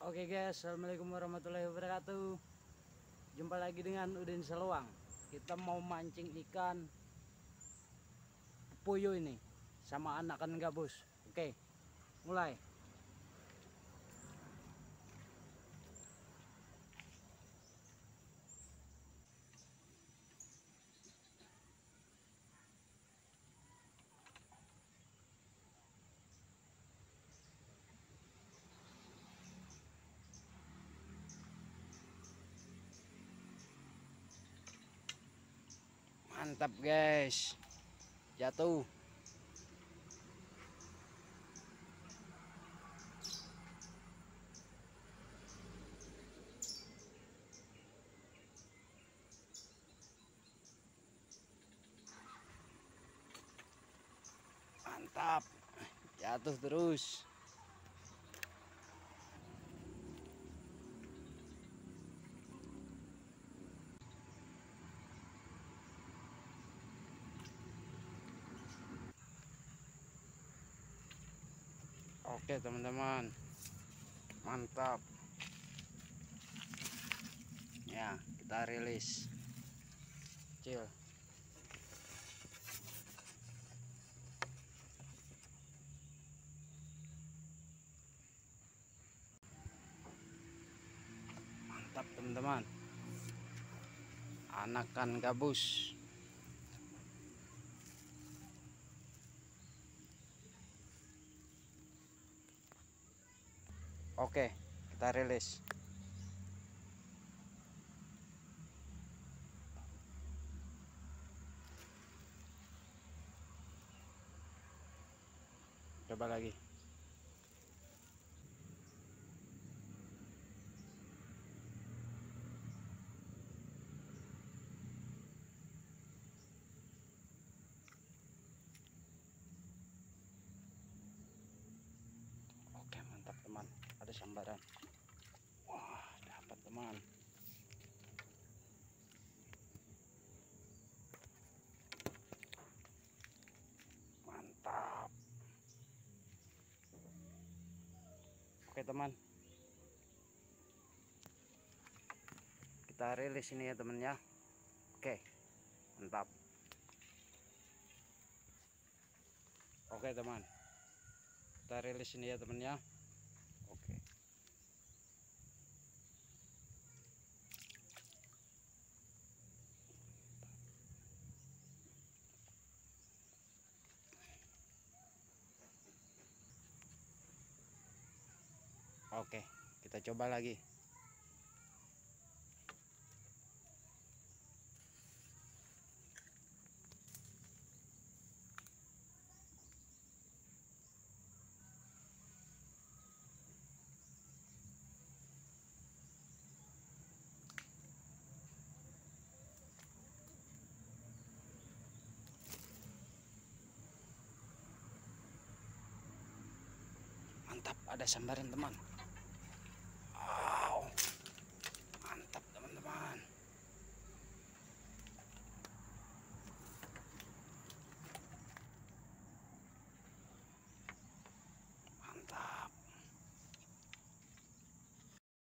Oke guys, assalamualaikum warahmatullahi wabarakatuh. Jumpa lagi dengan Udin Seluang. Kita mau mancing ikan puyuh ini sama anakan gabus. Oke, mulai. Mantap guys, jatuh. Mantap, jatuh terus. Oke teman-teman, mantap ya, kita rilis kecil. Mantap teman-teman, anakan gabus. Oke, kita rilis. Coba lagi. Oke, mantap teman. Ada sambaran. Wah, dapat teman. Mantap. Oke teman, kita rilis ini ya teman ya. Oke, mantap. Oke teman, kita rilis ini ya teman ya. Oke. Oke, kita coba lagi. Mantap, ada sambaran teman.